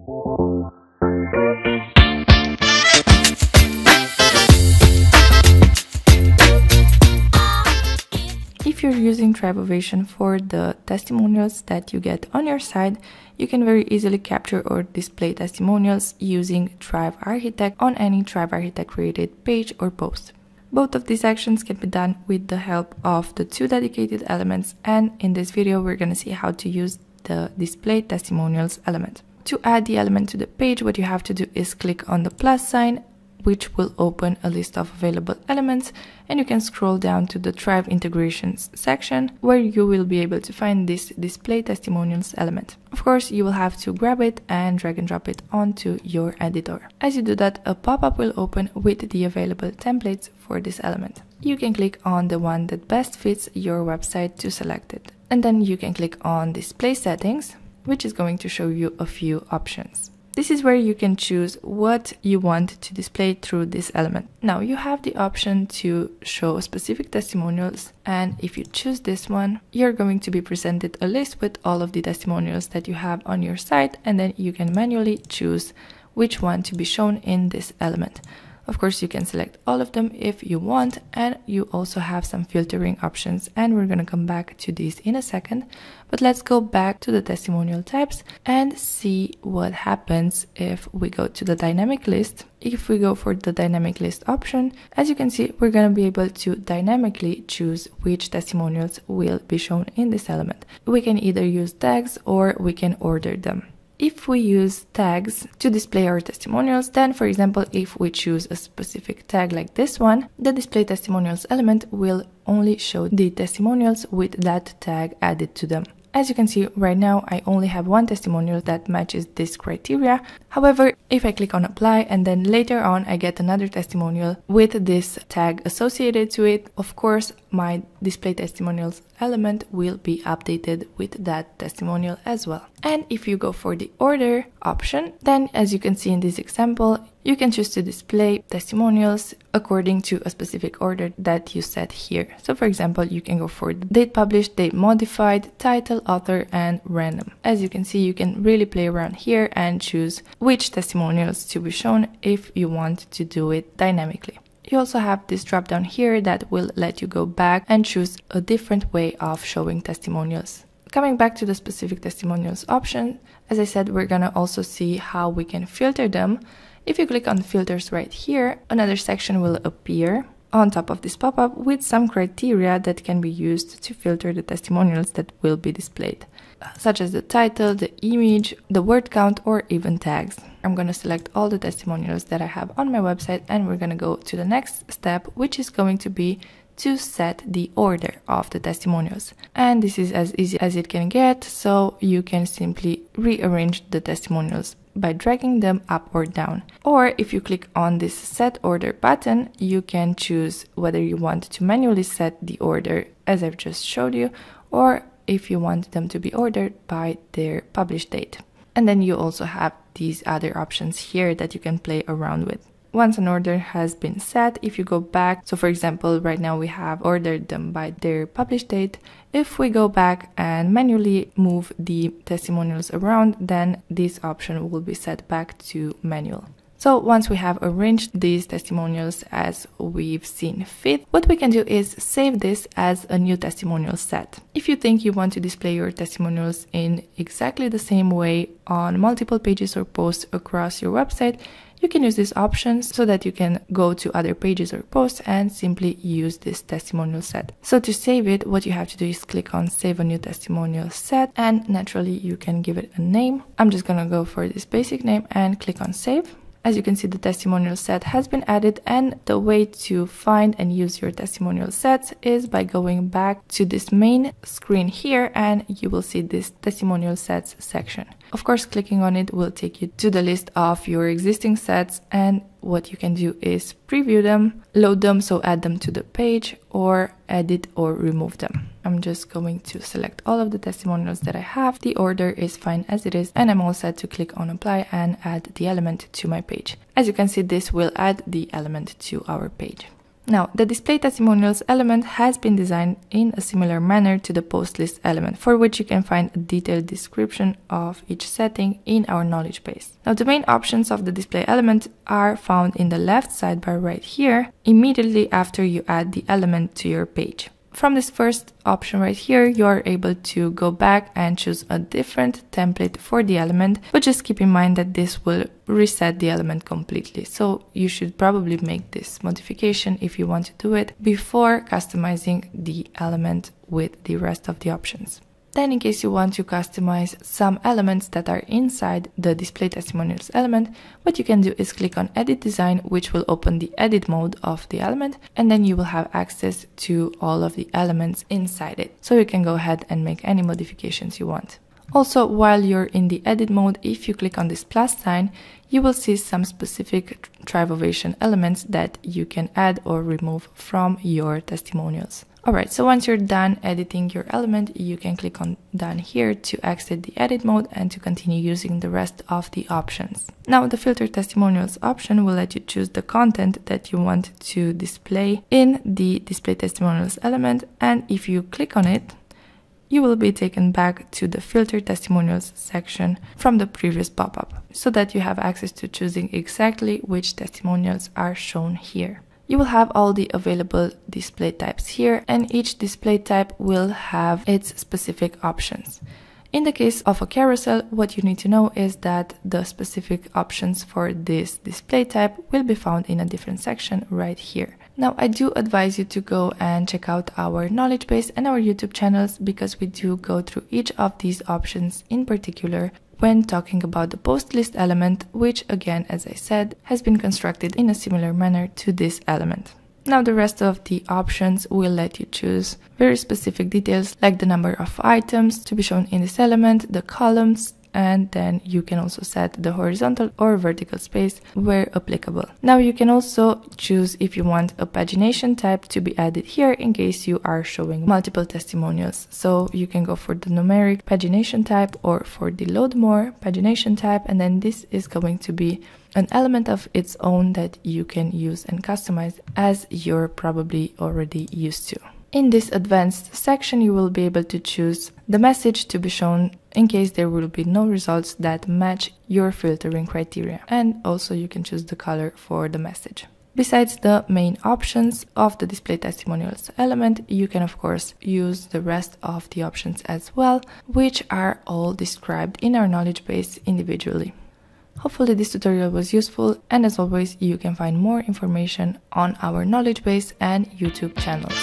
If you're using Tribovation for the testimonials that you get on your site, you can very easily capture or display testimonials using Tribe Architect on any Tribe Architect created page or post. Both of these actions can be done with the help of the two dedicated elements, and in this video we're going to see how to use the Display Testimonials element. To add the element to the page, what you have to do is click on the plus sign, which will open a list of available elements, and you can scroll down to the Tribe Integrations section where you will be able to find this Display Testimonials element. Of course, you will have to grab it and drag and drop it onto your editor. As you do that, a pop-up will open with the available templates for this element. You can click on the one that best fits your website to select it. And then you can click on Display Settings, which is going to show you a few options. This is where you can choose what you want to display through this element. Now you have the option to show specific testimonials, and if you choose this one, you're going to be presented a list with all of the testimonials that you have on your site, and then you can manually choose which one to be shown in this element. Of course, you can select all of them if you want, and you also have some filtering options, and we're going to come back to these in a second. But let's go back to the testimonial types and see what happens if we go to the dynamic list. If we go for the dynamic list option, as you can see, we're going to be able to dynamically choose which testimonials will be shown in this element. We can either use tags or we can order them. If we use tags to display our testimonials, then for example, if we choose a specific tag like this one, the Display Testimonials element will only show the testimonials with that tag added to them. As you can see right now, I only have one testimonial that matches this criteria. However, if I click on apply and then later on I get another testimonial with this tag associated to it, of course my Display Testimonials element will be updated with that testimonial as well. And if you go for the order option, then as you can see in this example, you can choose to display testimonials according to a specific order that you set here. So for example, you can go for date published, date modified, title, author, and random. As you can see, you can really play around here and choose which testimonials to be shown if you want to do it dynamically. You also have this drop down here that will let you go back and choose a different way of showing testimonials. Coming back to the specific testimonials option, as I said, we're gonna also see how we can filter them. If you click on filters right here, another section will appear on top of this pop-up with some criteria that can be used to filter the testimonials that will be displayed, such as the title, the image, the word count, or even tags. I'm going to select all the testimonials that I have on my website, and we're going to go to the next step, which is going to be to set the order of the testimonials. And this is as easy as it can get, so you can simply rearrange the testimonials by dragging them up or down. Or if you click on this set order button, you can choose whether you want to manually set the order as I've just showed you, or if you want them to be ordered by their published date. And then you also have these other options here that you can play around with. Once an order has been set, if you go back, so for example, right now we have ordered them by their published date. If we go back and manually move the testimonials around, then this option will be set back to manual. So once we have arranged these testimonials as we've seen fit, what we can do is save this as a new testimonial set. If you think you want to display your testimonials in exactly the same way on multiple pages or posts across your website, you can use this option so that you can go to other pages or posts and simply use this testimonial set. So to save it, what you have to do is click on Save a New Testimonial Set, and naturally you can give it a name. I'm just gonna go for this basic name and click on Save. As you can see, the testimonial set has been added, and the way to find and use your testimonial sets is by going back to this main screen here, and you will see this testimonial sets section. Of course, clicking on it will take you to the list of your existing sets, and what you can do is preview them, load them, so add them to the page, or edit or remove them. I'm just going to select all of the testimonials that I have. The order is fine as it is, and I'm all set to click on apply and add the element to my page. As you can see, this will add the element to our page. Now, the display testimonials element has been designed in a similar manner to the post list element, for which you can find a detailed description of each setting in our knowledge base. Now, the main options of the display element are found in the left sidebar right here, immediately after you add the element to your page. From this first option right here, you are able to go back and choose a different template for the element, but just keep in mind that this will reset the element completely. So you should probably make this modification if you want to do it before customizing the element with the rest of the options. Then, in case you want to customize some elements that are inside the display testimonials element, what you can do is click on Edit Design, which will open the edit mode of the element, and then you will have access to all of the elements inside it. So you can go ahead and make any modifications you want. Also, while you're in the edit mode, if you click on this plus sign, you will see some specific Tribe Ovation elements that you can add or remove from your testimonials. Alright, so once you're done editing your element, you can click on done here to exit the edit mode and to continue using the rest of the options. Now, the filter testimonials option will let you choose the content that you want to display in the display testimonials element, and if you click on it, you will be taken back to the filter testimonials section from the previous pop-up, so that you have access to choosing exactly which testimonials are shown here. You will have all the available display types here, and each display type will have its specific options. In the case of a carousel, what you need to know is that the specific options for this display type will be found in a different section right here. Now, I do advise you to go and check out our knowledge base and our YouTube channels, because we do go through each of these options in particular when talking about the post list element, which again, as I said, has been constructed in a similar manner to this element. Now, the rest of the options will let you choose very specific details like the number of items to be shown in this element, the columns, and then you can also set the horizontal or vertical space where applicable. Now, you can also choose if you want a pagination type to be added here in case you are showing multiple testimonials. So you can go for the numeric pagination type or for the load more pagination type, and then this is going to be an element of its own that you can use and customize as you're probably already used to. In this advanced section, you will be able to choose the message to be shown in case there will be no results that match your filtering criteria, and also you can choose the color for the message. Besides the main options of the display testimonials element, you can of course use the rest of the options as well, which are all described in our knowledge base individually. Hopefully this tutorial was useful, and as always, you can find more information on our knowledge base and YouTube channels.